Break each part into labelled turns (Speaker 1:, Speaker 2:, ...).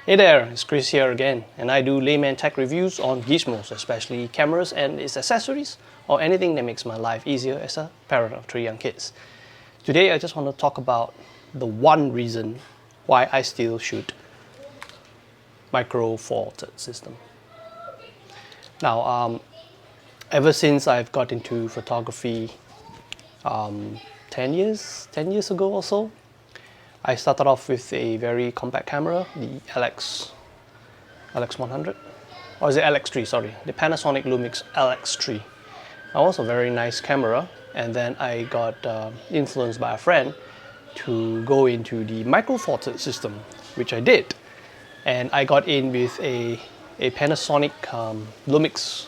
Speaker 1: Hey there, it's Chris here again, and I do layman tech reviews on gizmos, especially cameras and its accessories, or anything that makes my life easier as a parent of 3 young kids. Today I just want to talk about the one reason why I still shoot Micro Four Thirds system. Now, ever since I've got into photography 10 years ago or so, I started off with a very compact camera, the LX100, or is it LX3, sorry, the Panasonic Lumix LX3. That was a very nice camera, and then I got influenced by a friend to go into the Micro Four Thirds system, which I did. And I got in with a Panasonic Lumix,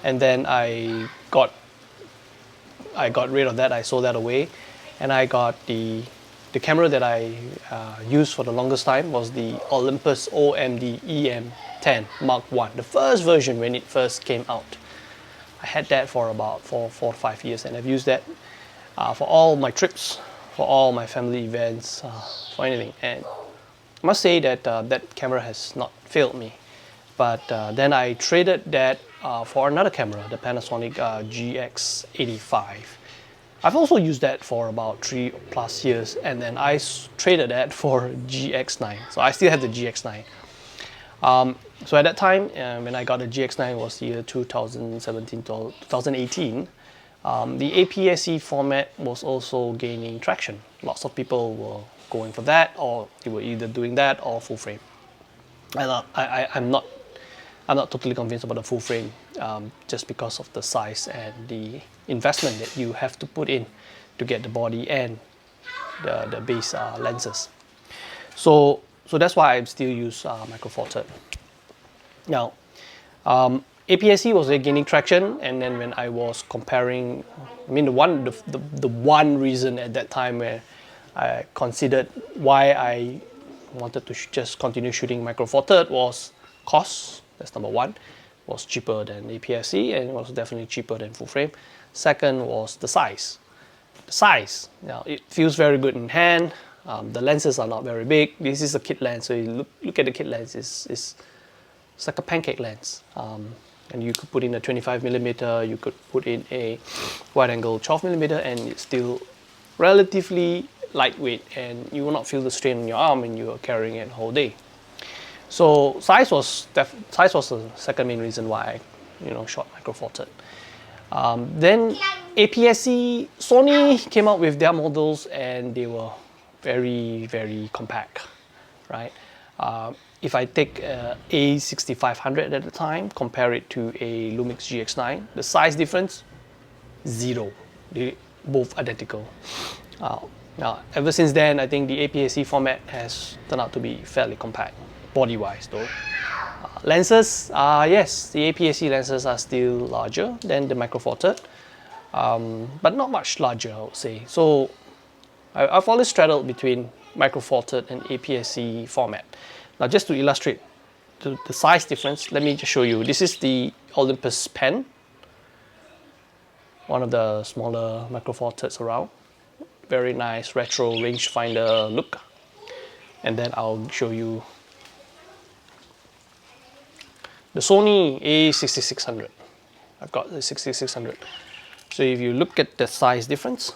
Speaker 1: and then I got rid of that. I sold that away, and I got the camera that I used for the longest time was the Olympus OMD EM10 Mark I, the first version when it first came out. I had that for about 4 to 5 years, and I've used that for all my trips, for all my family events, for anything. And I must say that that camera has not failed me. But then I traded that for another camera, the Panasonic GX85. I've also used that for about 3+ years, and then I traded that for GX9. So I still have the GX9. So at that time, when I got the GX9, was the year 2017 to 2018. The APS-C format was also gaining traction. Lots of people were going for that, or they were either doing that or full frame. And I'm not totally convinced about the full frame, just because of the size and the investment that you have to put in to get the body and the base lenses. So that's why I still use Micro Four Thirds. Now, APS-C was gaining traction, and then when I was comparing, I mean the one reason at that time where I considered why I wanted to just continue shooting Micro Four Thirds was cost. That's number one. It was cheaper than APS-C, and it was definitely cheaper than full frame. Second was the size. The size. Now it feels very good in hand. The lenses are not very big. This is a kit lens, so you look at the kit lens. It's like a pancake lens. And you could put in a 25mm. You could put in a wide-angle 12mm, and it's still relatively lightweight, and you will not feel the strain on your arm when you are carrying it the whole day. So size was the second main reason why I shot Micro Four Thirds. Then APS-C, Sony came out with their models, and they were very, very compact, right? If I take A6500 at the time, compare it to a Lumix GX9, the size difference, 0. They're both identical. Now, ever since then, I think the APS-C format has turned out to be fairly compact, body-wise though. Lenses, yes, the APS-C lenses are still larger than the Micro Four Thirds, but not much larger, I would say. So I've always straddled between Micro Four Thirds and APS-C format. Now, just to illustrate the size difference, let me just show you. This is the Olympus Pen, one of the smaller Micro Four Thirds around. Very nice retro rangefinder look. And then I'll show you the Sony A6600. I've got the 6600. So if you look at the size difference,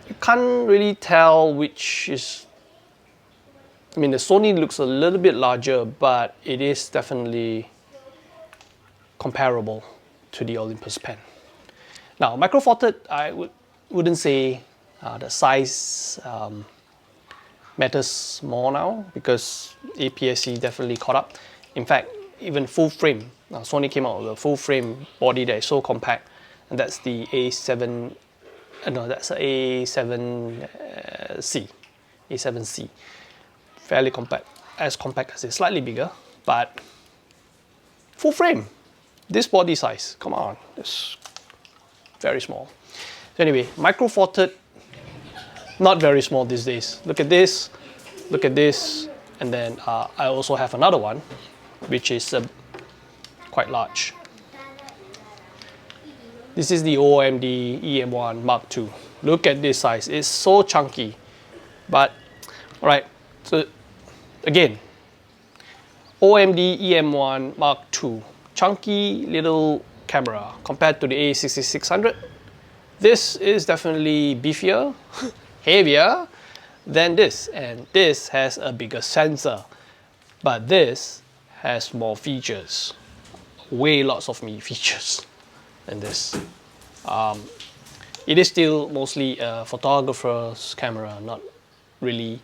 Speaker 1: you can't really tell which is. I mean, the Sony looks a little bit larger, but it is definitely comparable to the Olympus Pen. Now, Micro Four Thirds, I wouldn't say the size matters more now, because APS-C definitely caught up. In fact, even full frame. Now, Sony came out with a full frame body that is so compact, and that's the A7. No, that's A7C. A7C. Fairly compact, as compact as it's slightly bigger, but full frame. This body size, come on, it's very small. So anyway, Micro Four Thirds, not very small these days. Look at this, and then I also have another one, which is quite large. This is the OMD EM1 Mark II. Look at this size, it's so chunky. But, alright, So again, OMD EM1 Mark II, chunky little camera compared to the A6600. This is definitely beefier, heavier than this, and this has a bigger sensor, but this has more features, way lots of me features than this. It is still mostly a photographer's camera, not really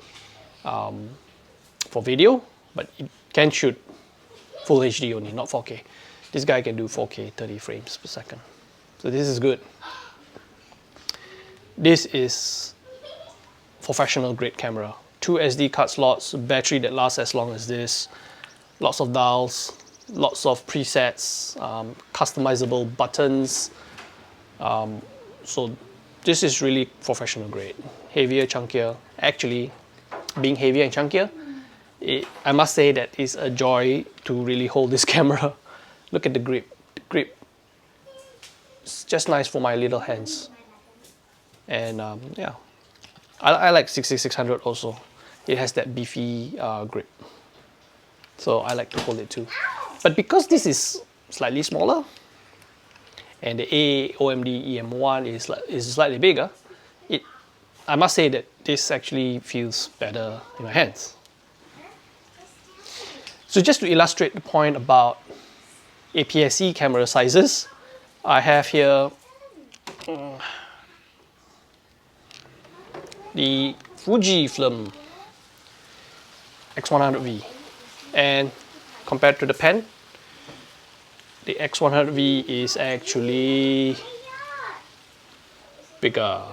Speaker 1: for video, but it can shoot full HD only, not 4K. This guy can do 4K 30 frames per second. So this is good. This is professional grade camera. 2 SD card slots, battery that lasts as long as this, lots of dials, lots of presets, customizable buttons. So this is really professional grade. Heavier, chunkier. Actually, being heavier and chunkier, I must say that it's a joy to really hold this camera. Look at the grip. The grip. It's just nice for my little hands. And yeah, I like 6600 also. It has that beefy grip. So I like to hold it too. But because this is slightly smaller, and the AOMD EM1 is slightly bigger, I must say that this actually feels better in my hands. So just to illustrate the point about APS-C camera sizes, I have here the Fujifilm X100v, and compared to the pen, the X100v is actually bigger.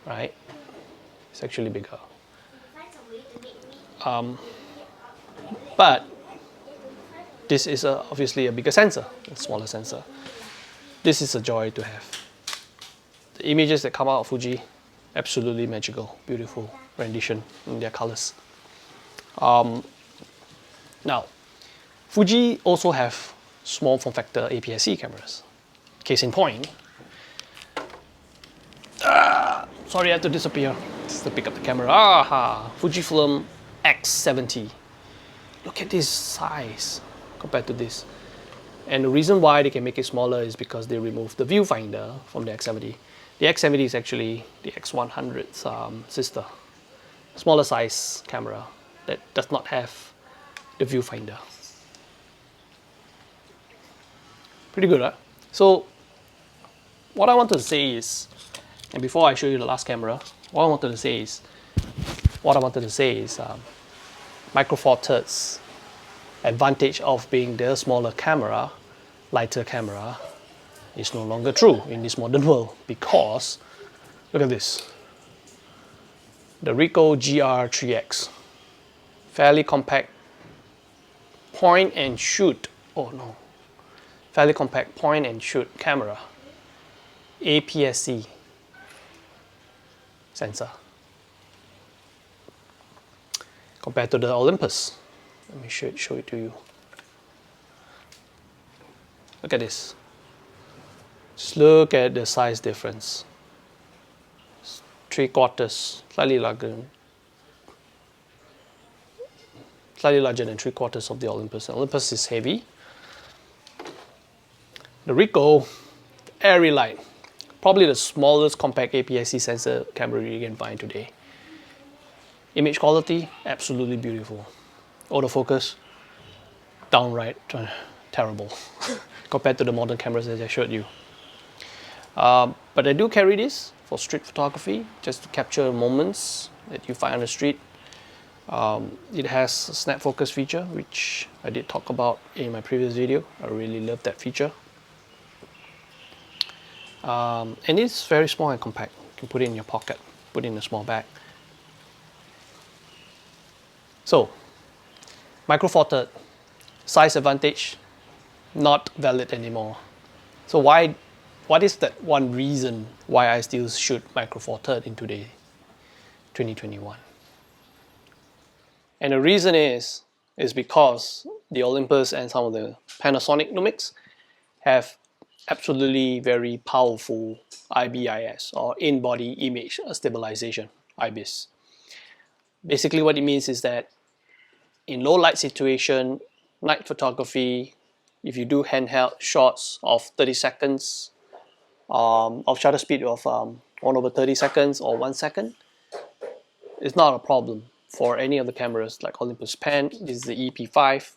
Speaker 1: Right? It's actually bigger. But this is obviously a bigger sensor, a smaller sensor. This is a joy to have. The images that come out of Fuji, absolutely magical, beautiful rendition in their colors. Now, Fuji also have small form factor APS-C cameras. Case in point, sorry, I had to disappear just to pick up the camera. Aha! Fujifilm X70. Look at this size compared to this. And the reason why they can make it smaller is because they removed the viewfinder from the X70. The X70 is actually the X100's sister. Smaller size camera that does not have the viewfinder. Pretty good, right? So what I wanted to say is, and before I show you the last camera, what I wanted to say is Micro Four Thirds advantage of being the smaller camera, lighter camera, is no longer true in this modern world, because look at this. The Ricoh GR3X, fairly compact point and shoot, fairly compact point and shoot camera, APS-C sensor, compared to the Olympus. Let me show it to you. Look at this. Just look at the size difference. 3/4, slightly larger than 3/4 of the Olympus. The Olympus is heavy. The Ricoh, airy light, probably the smallest compact APS-C sensor camera you can find today. Image quality, absolutely beautiful. Autofocus, downright terrible compared to the modern cameras that I showed you. But I do carry this for street photography, just to capture moments that you find on the street. It has a snap focus feature, which I did talk about in my previous video. I really love that feature. And it's very small and compact. You can put it in your pocket, put it in a small bag. So, Micro Four Thirds, size advantage, not valid anymore. So what is that one reason why I still shoot Micro Four Thirds in today, 2021? And the reason is because the Olympus and some of the Panasonic Lumix have absolutely very powerful IBIS, or in-body image stabilization, IBIS. Basically what it means is that in low light situation, night photography, if you do handheld shots of 30 seconds, of shutter speed of 1/30 or 1 second, it's not a problem for any of the cameras like Olympus Pen. This is the EP5,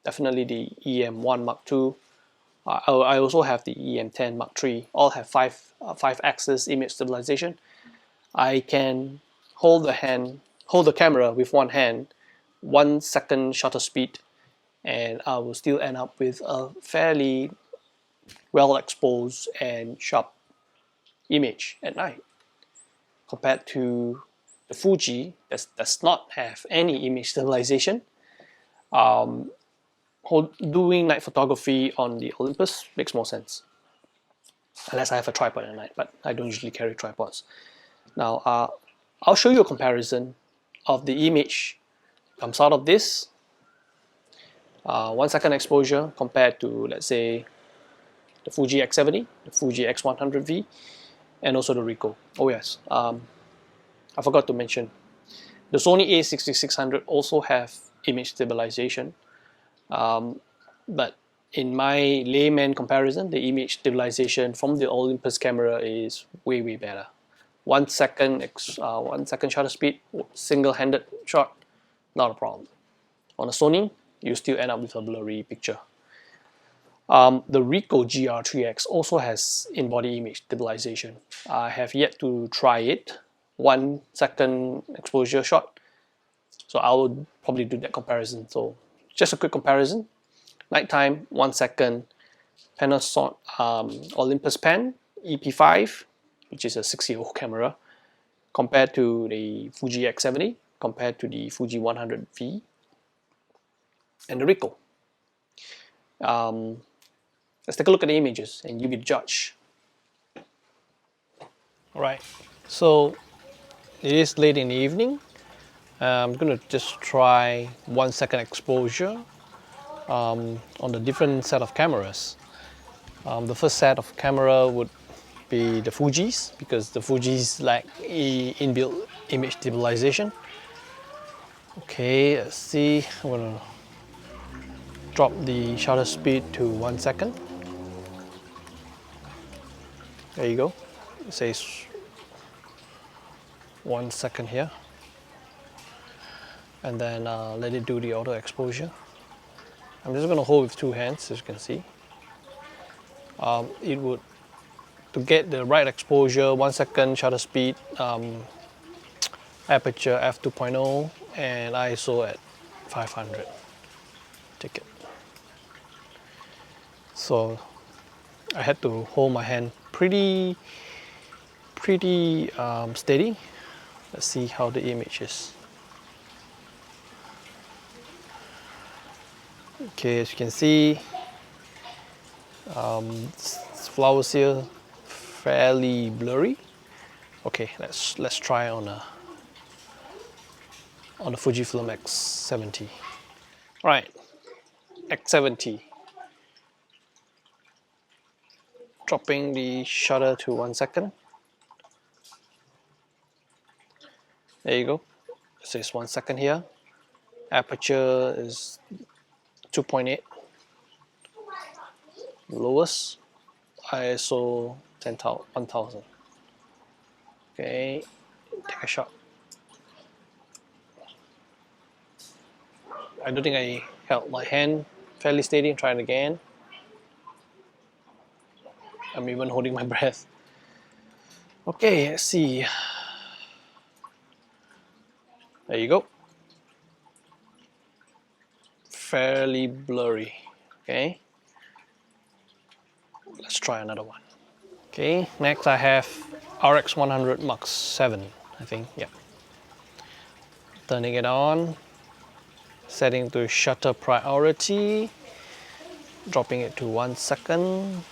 Speaker 1: definitely the EM1 Mark II. I also have the EM10 Mark III. All have 5-axis image stabilization. I can hold the camera with one hand, 1 second shutter speed, and I will still end up with a fairly well exposed and sharp image at night, compared to the Fuji that does not have any image stabilization. Doing night photography on the Olympus makes more sense, unless I have a tripod at night, but I don't usually carry tripods. Now I'll show you a comparison of the image comes out of this 1 second exposure compared to, let's say, the Fuji X70, the Fuji X100v, and also the Ricoh. Oh yes, I forgot to mention, the Sony a6600 also have image stabilization, but in my layman comparison, the image stabilization from the Olympus camera is way better. 1 second shutter speed, single-handed shot, not a problem. On a Sony, you still end up with a blurry picture. The Ricoh GR3X also has in-body image stabilization. I have yet to try it. 1 second exposure shot, so I will probably do that comparison. So just a quick comparison: nighttime 1 second Panasonic Olympus Pen EP5, which is a 6-year-old camera, compared to the Fuji X70, compared to the Fuji 100v, and the Ricoh. Let's take a look at the images and you be the judge. Alright, so it is late in the evening. I'm going to just try 1 second exposure on the different set of cameras. The first set of camera would be the Fuji's, because the Fuji's lack inbuilt image stabilization. Okay, let's see. I'm going to drop the shutter speed to 1 second. There you go. It says 1 second here, and then let it do the auto exposure. I'm just going to hold with 2 hands, as you can see. It would, to get the right exposure, 1 second shutter speed, aperture f2.0, and ISO at 500. Take it. So I had to hold my hand pretty steady. Let's see how the image is. Okay, as you can see, flowers here fairly blurry. Okay, let's try on a Fujifilm X70. Right, X70. Dropping the shutter to 1 second. There you go. It says 1 second here. Aperture is 2.8. Lowest. ISO 1000. Okay, take a shot. I don't think I held my hand fairly steady. Try it again. I'm even holding my breath. Okay, let's see. There you go. Fairly blurry. Okay. Let's try another one. Okay, next I have RX100 Mark 7, I think. Yeah. Turning it on. Setting to shutter priority. Dropping it to 1 second.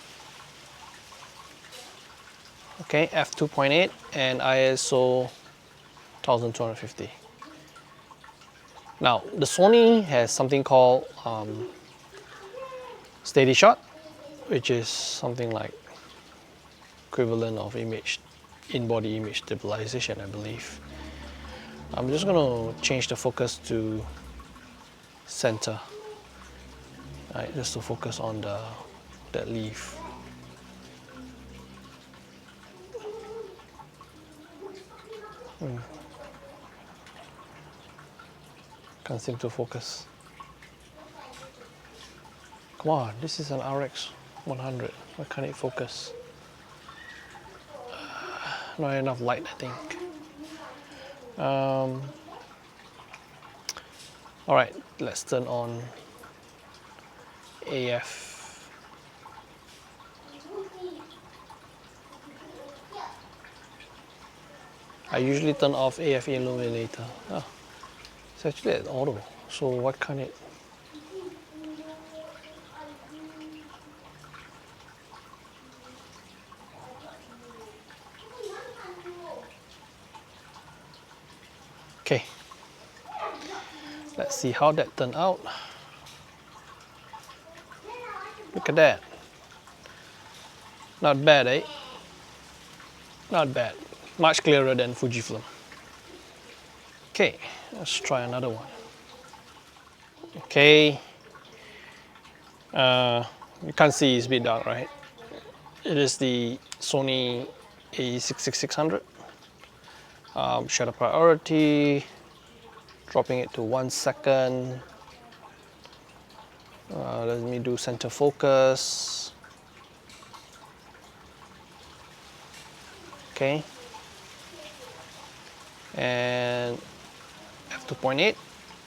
Speaker 1: Okay, f2.8 and ISO 1250. Now, the Sony has something called steady shot. which is something like equivalent of image in-body image stabilization, I believe. I'm just going to change the focus to center, right, just to focus on that leaf. Can't seem to focus. Come on, this is an RX 100. Why can't it focus? Not enough light, I think. All right, let's turn on AF. I usually turn off AF illuminator. Oh, it's actually at auto, so why can't it? Okay, let's see how that turned out. Look at that. Not bad, eh? Not bad. Much clearer than Fujifilm. Okay, let's try another one. Okay. You can't see, it's a bit dark, right? It is the Sony A6600. Shutter priority, dropping it to 1 second. Let me do center focus. Okay. And f2.8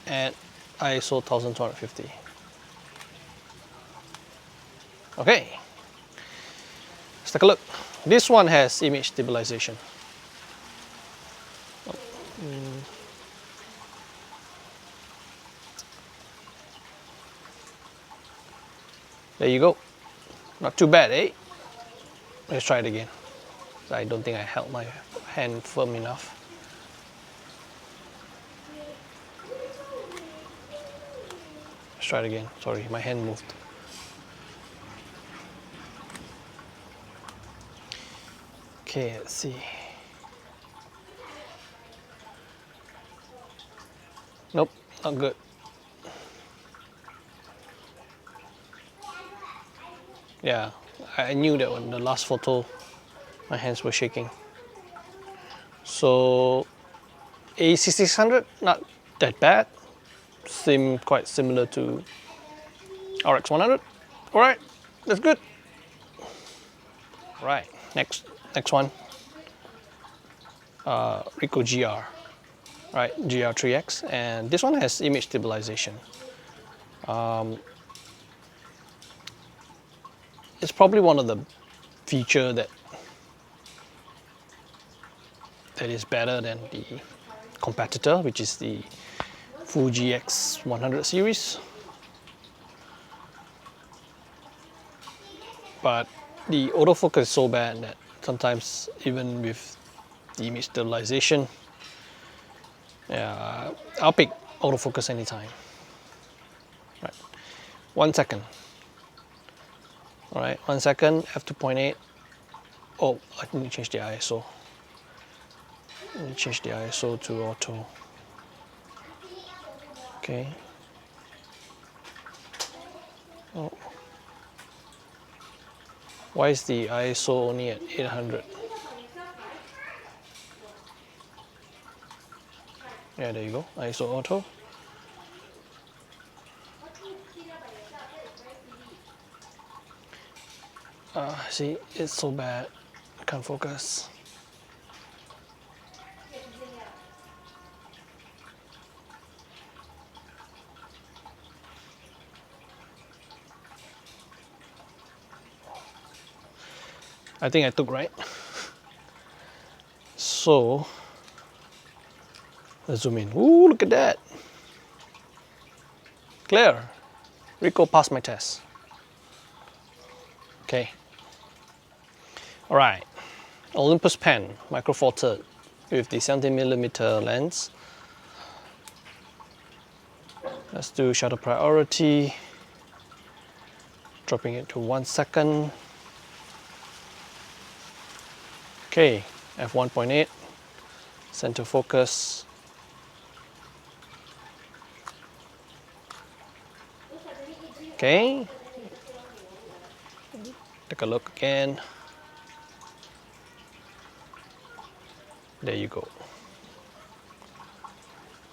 Speaker 1: and ISO 1250. Okay. Let's take a look. This one has image stabilization. There you go. Not too bad, eh? Let's try it again. I don't think I held my hand firm enough. Let's try it again. Sorry, my hand moved. Okay, let's see. Nope, not good. Yeah, I knew that when the last photo, my hands were shaking. So, A6600, not that bad. Seem quite similar to RX 100. All right, that's good. All right, next one. Ricoh GR, right? GR3X, and this one has image stabilization. It's probably one of the feature that is better than the competitor, which is the Fuji X100 series. But the autofocus is so bad that sometimes even with the image stabilization, yeah, I'll pick autofocus anytime. Right, 1 second. All right, 1 second, f2.8. Oh, I need to change the ISO. Let me change the ISO to auto. Okay. Oh. Why is the ISO only at 800? Yeah, there you go, ISO auto. See, it's so bad, I can't focus. I think I took right. So, let's zoom in. Ooh, look at that. Clear. Ricoh passed my test. Okay. All right. Olympus pen, micro four third with the 70mm lens. Let's do shutter priority. Dropping it to 1 second. Okay, f1.8, center focus. Okay, take a look again. There you go.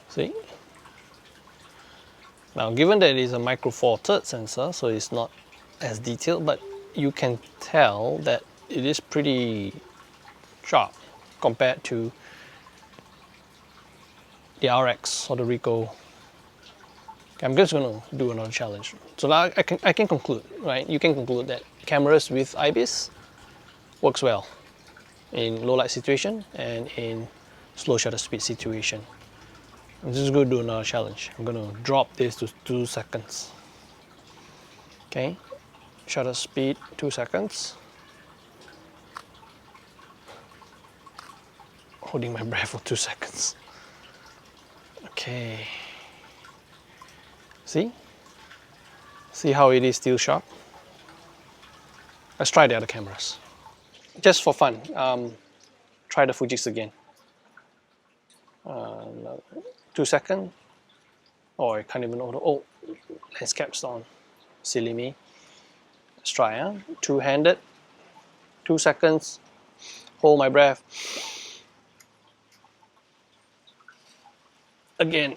Speaker 1: See? Now, given that it is a micro four thirds sensor, so it's not as detailed, but you can tell that it is pretty sharp compared to the RX or the Ricoh. Okay, I'm just going to do another challenge. So now I can conclude, right? You can conclude that cameras with IBIS works well in low light situation and in slow shutter speed situation. I'm just going to do another challenge. I'm going to drop this to 2 seconds. Okay, shutter speed 2 seconds. Holding my breath for 2 seconds. Okay. See? See how it is still sharp? Let's try the other cameras. Just for fun, try the Fujis again. 2 seconds. Oh, I can't even order. Oh, lens cap's on. Silly me. Let's try, huh? Two-handed. 2 seconds. Hold my breath. Again.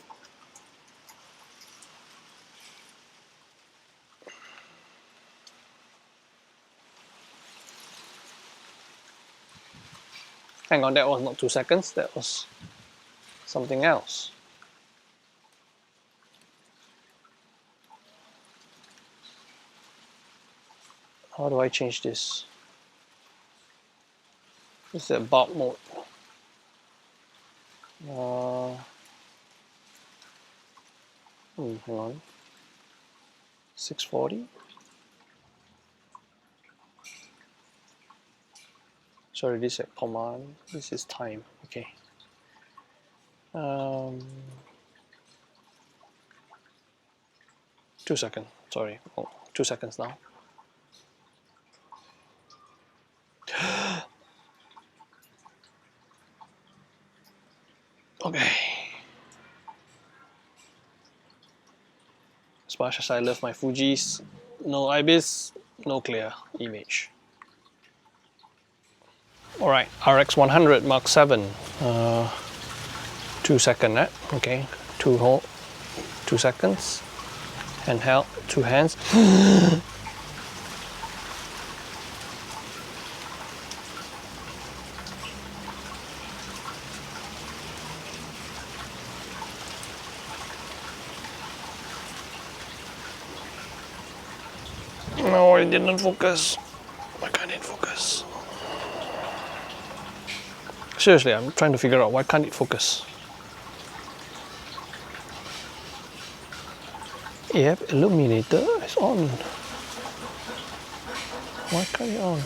Speaker 1: Hang on, that was not 2 seconds. That was something else. How do I change this? Is that bulb mode? Hang on. 640. Sorry, this is command. This is time. Okay. 2 seconds. Sorry. Oh, 2 seconds now. Okay. As much as I love my Fujis, no IBIS, no clear image. Alright, RX100 Mark 7. 2 seconds, right? Okay. 2 seconds. Handheld, 2 hands. No, it didn't focus. Why can't it focus? Seriously, I'm trying to figure out why can't it focus. AF illuminator is on. Why can't it on?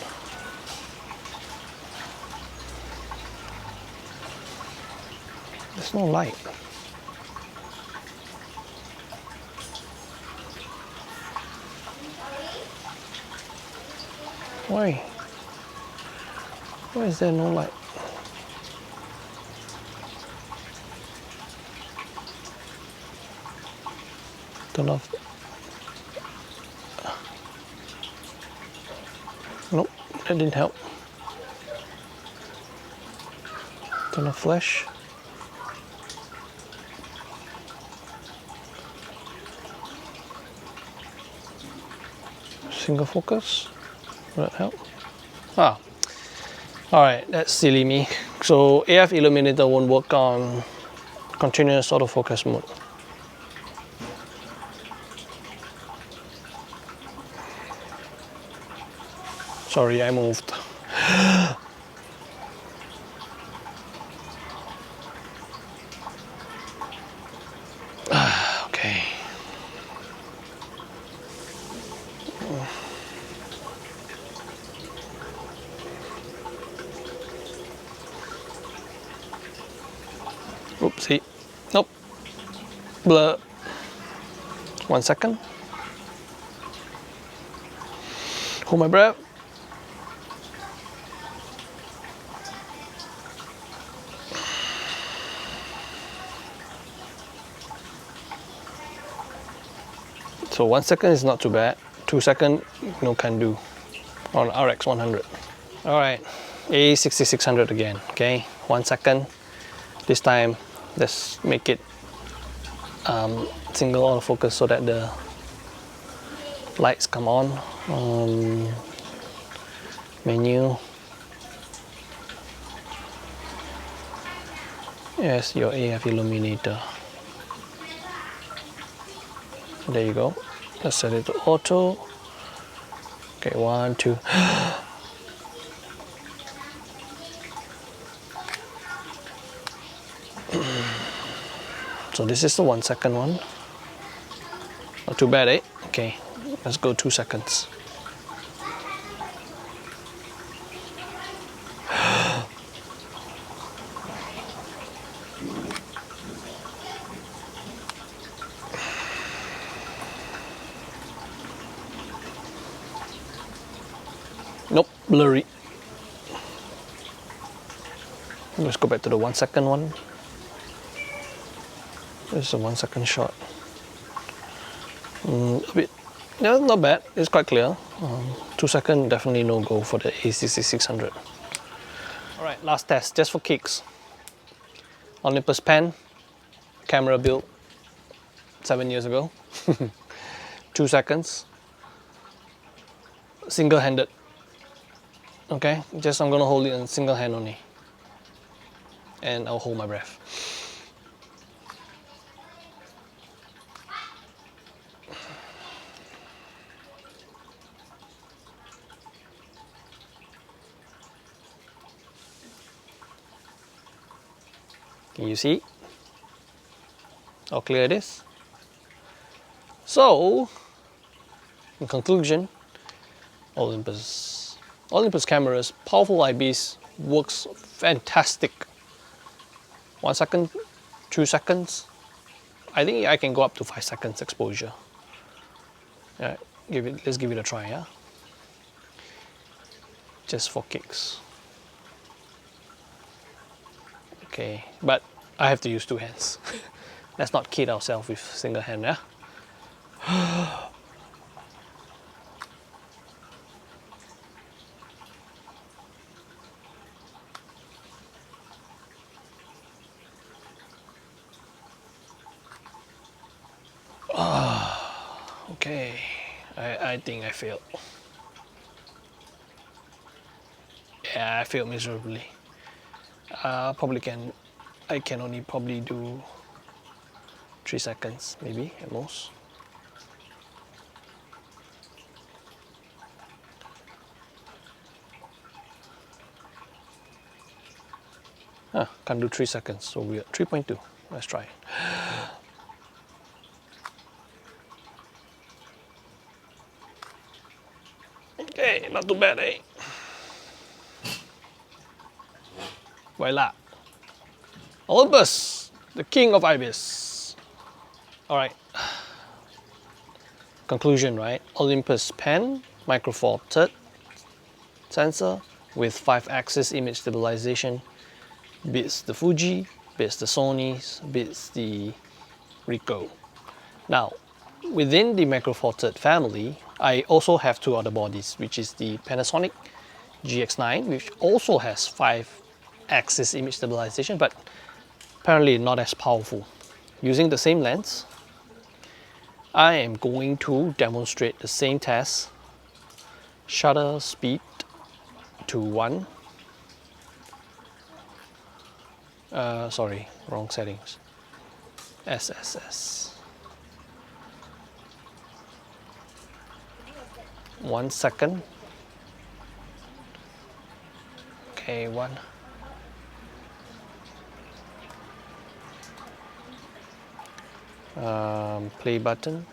Speaker 1: There's no light. Why? Why is there no light? Turn off. Nope, that didn't help. Turn off flash. Single focus. Will that help? Ah. Alright, that's silly me. So AF illuminator won't work on continuous autofocus mode. Sorry, I moved. Okay. Oopsie. Nope. Blur. 1 second. Hold my breath. So 1 second is not too bad. 2 seconds, no can do on RX 100. All right, A6600 again. Okay, 1 second. This time, let's make it single autofocus so that the lights come on. Menu. Yes, your AF illuminator. There you go. Let's set it to auto. Okay, 1, 2. So this is the 1 second one. Not too bad, eh? Okay, let's go 2 seconds. Nope, blurry. Let's go back to the 1 second one. This is a 1 second shot. A bit, yeah, not bad. It's quite clear. 2 second, definitely no go for the A6600. All right, last test, just for kicks. Olympus pen, camera built 7 years ago. 2 seconds. Single-handed. Okay, just I'm gonna hold it in single hand only. And I'll hold my breath. Can you see how clear it is? So, in conclusion, Olympus cameras, powerful IBs, works fantastic. 1 second, 2 seconds. I think I can go up to 5 seconds exposure. Yeah, let's give it a try, yeah? Just for kicks. Okay, but I have to use 2 hands. Let's not kid ourselves with single hand, yeah? Okay, I think I failed. Yeah, I failed miserably. I can only probably do 3 seconds, maybe, at most. Can't do 3 seconds, so we're at 3.2. Let's try it. Okay, not too bad, eh? Voila. Olympus, the king of IBIS. All right. Conclusion, right? Olympus pen, micro four third sensor with 5-axis image stabilization, beats the Fuji, beats the Sony's, beats the Ricoh. Now, within the Micro Four Third family, I also have 2 other bodies, which is the Panasonic GX9, which also has 5-axis image stabilization, but apparently not as powerful. Using the same lens, I am going to demonstrate the same test. Shutter speed to 1. Sorry, wrong settings. SSS. 1 second. Okay, 1. Play button.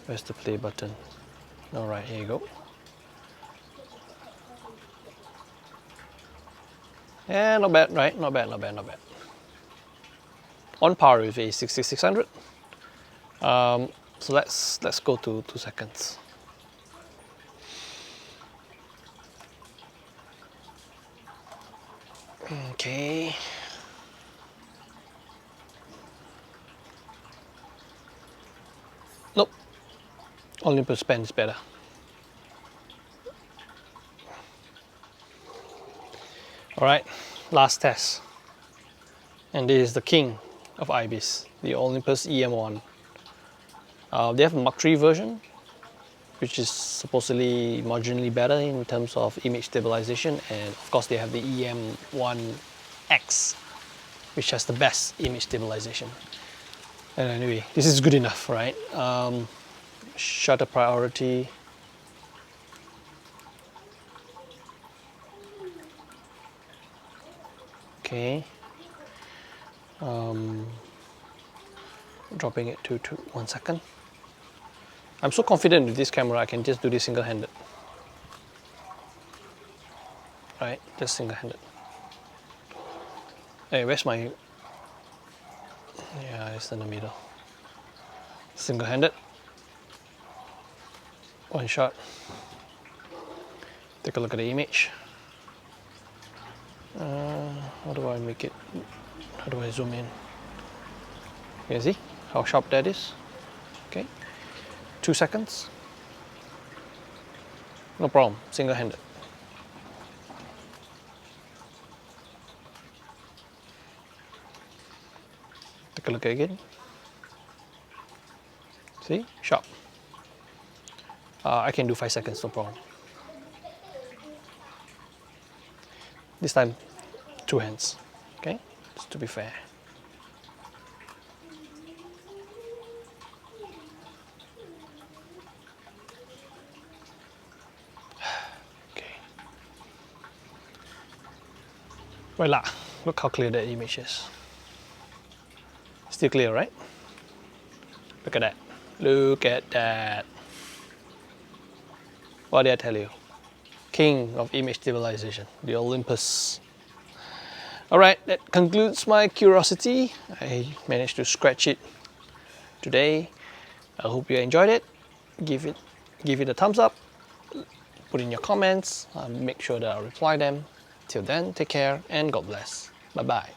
Speaker 1: Where's the play button? All right, here you go. Yeah, not bad, right? Not bad, not bad, not bad. On par with a 6600. So let's go to 2 seconds. Okay. Nope. Olympus pen is better. Alright, last test. And this is the king of IBIS, the Olympus EM1. They have a Mark III version, which is supposedly marginally better in terms of image stabilization, and of course they have the EM1X, which has the best image stabilization. And anyway, this is good enough, right? Shutter priority. Okay. Dropping it to 1 second. I'm so confident with this camera, I can just do this single-handed. Right, just single-handed. Hey, where's my... Yeah, it's in the middle. Single-handed. One shot. Take a look at the image. How do I make it? How do I zoom in? You can see how sharp that is? Okay. 2 seconds. No problem, single-handed. Take a look again. See? Sharp. I can do 5 seconds, no problem. This time, 2 hands. Okay? Just to be fair. Okay. Voila. Look how clear that image is. Still clear, right? Look at that. Look at that. What did I tell you? King of image stabilization, the Olympus. Alright, that concludes my curiosity. I managed to scratch it today. I hope you enjoyed it. Give it a thumbs up. Put in your comments. I'll make sure that I'll reply them. Till then, take care and God bless. Bye bye.